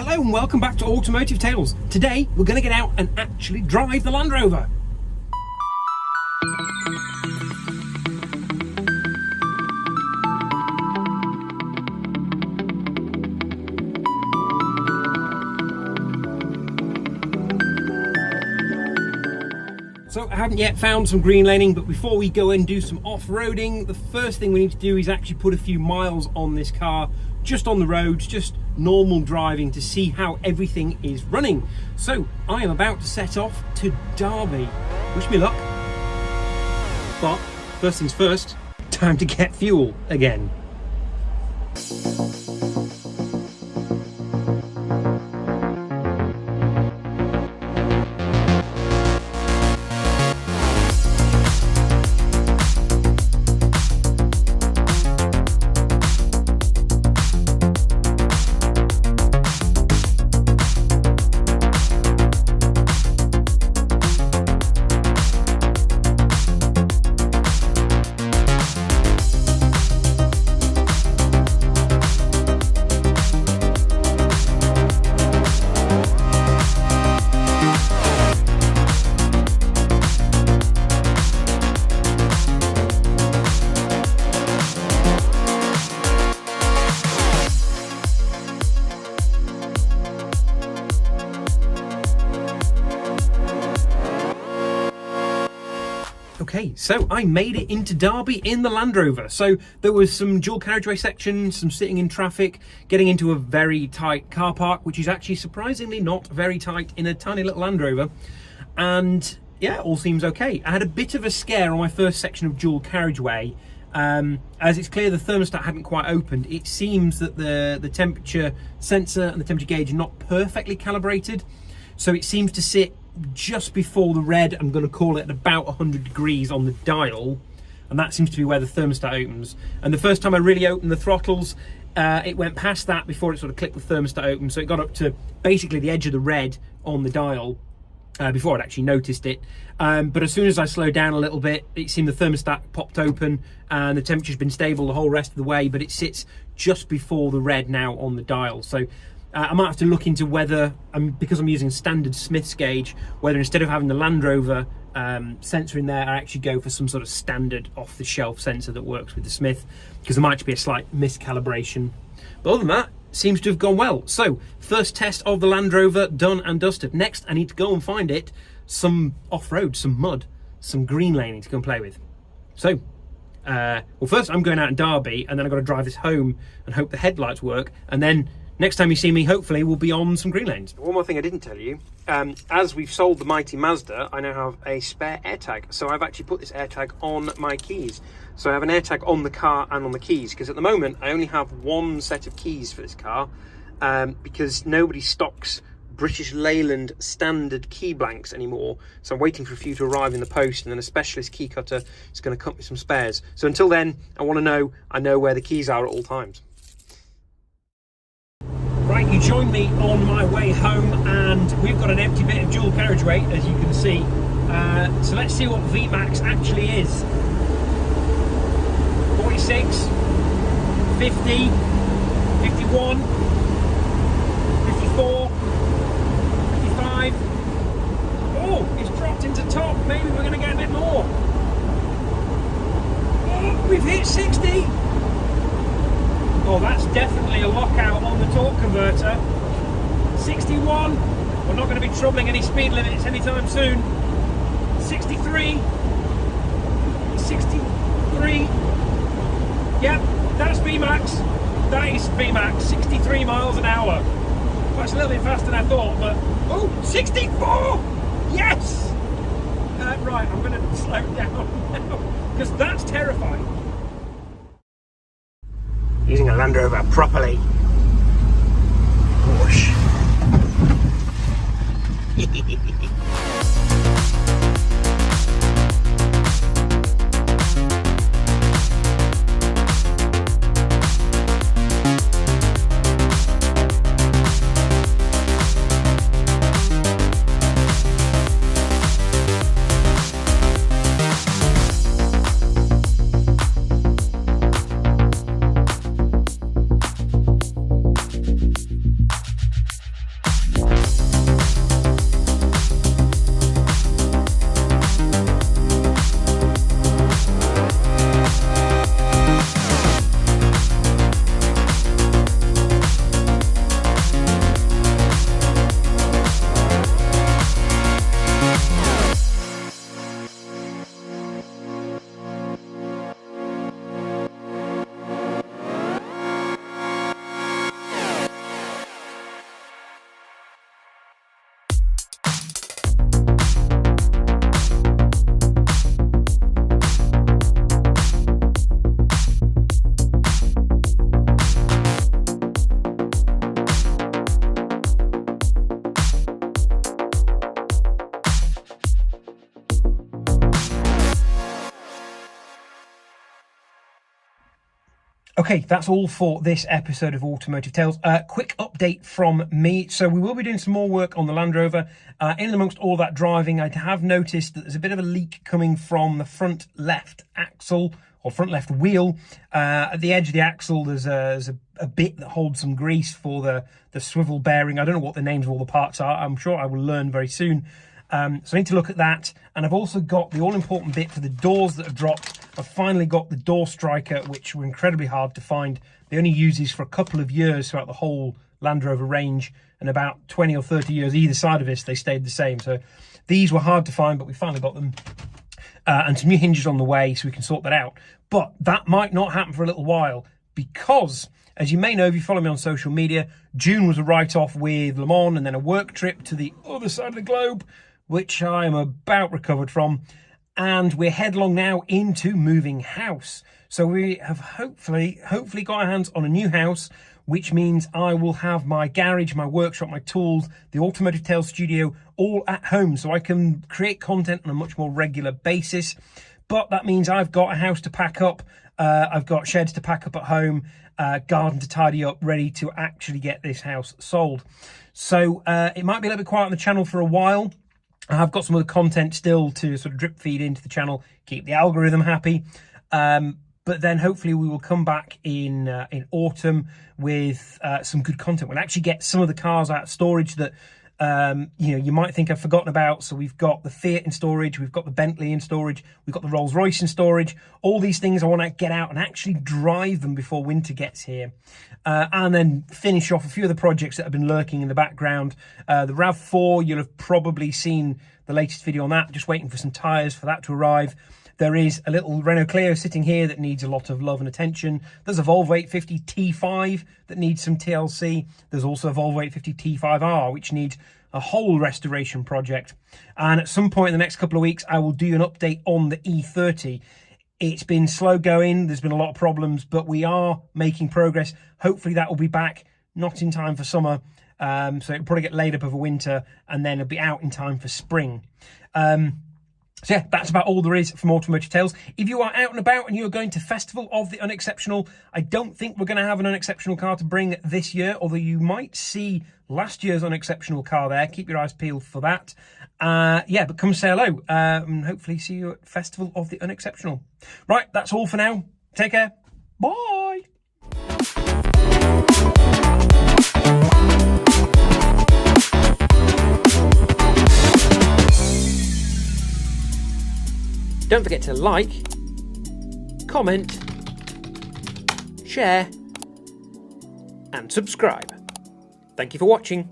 Hello and welcome back to Automotive Tales. Today we're going to get out and actually drive the Land Rover. So I haven't yet found some green laning, but before we go and do some off-roading, the first thing we need to do is actually put a few miles on this car, just on the roads, just normal driving, to see how everything is running. So I am about to set off to Derby. Wish me luck. But first things first, time to get fuel again. Okay, so I made it into Derby in the Land Rover. So there was some dual carriageway section, some sitting in traffic, getting into a very tight car park, which is actually surprisingly not very tight in a tiny little Land Rover. And yeah, all seems okay. I had a bit of a scare on my first section of dual carriageway. As it's clear the thermostat hadn't quite opened. It seems that the temperature sensor and the temperature gauge are not perfectly calibrated. So it seems to sit just before the red, I'm going to call it, at about 100 degrees on the dial, and that seems to be where the thermostat opens. And the first time I really opened the throttles, it went past that before it sort of clicked the thermostat open, so it got up to basically the edge of the red on the dial before I'd actually noticed it. But as soon as I slowed down a little bit, it seemed the thermostat popped open and the temperature's been stable the whole rest of the way, but it sits just before the red now on the dial. So I might have to look into whether, because I'm using standard Smith's gauge, whether instead of having the Land Rover sensor in there, I actually go for some sort of standard off-the-shelf sensor that works with the Smith, because there might be a slight miscalibration. But other than that, seems to have gone well. So, first test of the Land Rover done and dusted. Next, I need to go and find it some off-road, some mud, some green laning to go and play with. So, well, first I'm going out in Derby, and then I've got to drive this home and hope the headlights work, and then next time you see me, hopefully, we'll be on some green lanes. One more thing I didn't tell you. As we've sold the mighty Mazda, I now have a spare AirTag. So I've actually put this AirTag on my keys. So I have an AirTag on the car and on the keys, because at the moment, I only have one set of keys for this car, because nobody stocks British Leyland standard key blanks anymore. So I'm waiting for a few to arrive in the post, and then a specialist key cutter is going to cut me some spares. So until then, I know where the keys are at all times. Right, you joined me on my way home, and we've got an empty bit of dual carriageway, as you can see. So let's see what VMAX actually is. 46, 50, 51, 54, 55. Oh, it's dropped into top. Maybe we're going to get a bit more. Oh, we've hit 60. Oh, that's definitely a lockout on the torque converter. 61. We're not going to be troubling any speed limits anytime soon. 63. 63. Yep, that's VMAX. That is VMAX. 63 miles an hour. That's a little bit faster than I thought, but... Oh, 64! Yes! Right, I'm going to slow down now, because that's terrifying. Using a Land Rover properly. Whoosh. Okay, that's all for this episode of Automotive Tales. Quick update from me. So we will be doing some more work on the Land Rover. In amongst all that driving, I have noticed that there's a bit of a leak coming from the front left axle or front left wheel. At the edge of the axle, there's a bit that holds some grease for the swivel bearing. I don't know what the names of all the parts are. I'm sure I will learn very soon. So I need to look at that. And I've also got the all-important bit for the doors that have dropped. I've finally got the door striker, which were incredibly hard to find. They only use these for a couple of years throughout the whole Land Rover range, and about 20 or 30 years either side of this, they stayed the same. So these were hard to find, but we finally got them. And some new hinges on the way, so we can sort that out. But that might not happen for a little while, because, as you may know if you follow me on social media, June was a write-off with Le Mans and then a work trip to the other side of the globe, which I am about recovered from. And we're headlong now into moving house. So we have hopefully got our hands on a new house, which means I will have my garage, my workshop, my tools, the Automotive Tale studio all at home, so I can create content on a much more regular basis. But that means I've got a house to pack up, I've got sheds to pack up at home, garden to tidy up, ready to actually get this house sold. So it might be a little bit quiet on the channel for a while. I've got some other content still to sort of drip feed into the channel, keep the algorithm happy. But then hopefully we will come back in autumn with some good content. We'll actually get some of the cars out of storage that you might think I've forgotten about. So we've got the Fiat in storage, we've got the Bentley in storage, we've got the Rolls Royce in storage. All these things I want to get out and actually drive them before winter gets here. And then finish off a few of the projects that have been lurking in the background. The RAV4, you'll have probably seen the latest video on that, just waiting for some tyres for that to arrive. There is a little Renault Clio sitting here that needs a lot of love and attention. There's a Volvo 850 T5 that needs some TLC. There's also a Volvo 850 T5R, which needs a whole restoration project. And at some point in the next couple of weeks, I will do an update on the E30. It's been slow going. There's been a lot of problems, but we are making progress. Hopefully that will be back, not in time for summer. So it'll probably get laid up over winter, and then it'll be out in time for spring. So yeah, that's about all there is from Automotive Tales. If you are out and about and you are going to Festival of the Unexceptional, I don't think we're going to have an unexceptional car to bring this year, although you might see last year's unexceptional car there. Keep your eyes peeled for that. Yeah, but come say hello and hopefully see you at Festival of the Unexceptional. Right, that's all for now. Take care. Bye. Don't forget to like, comment, share, and subscribe. Thank you for watching.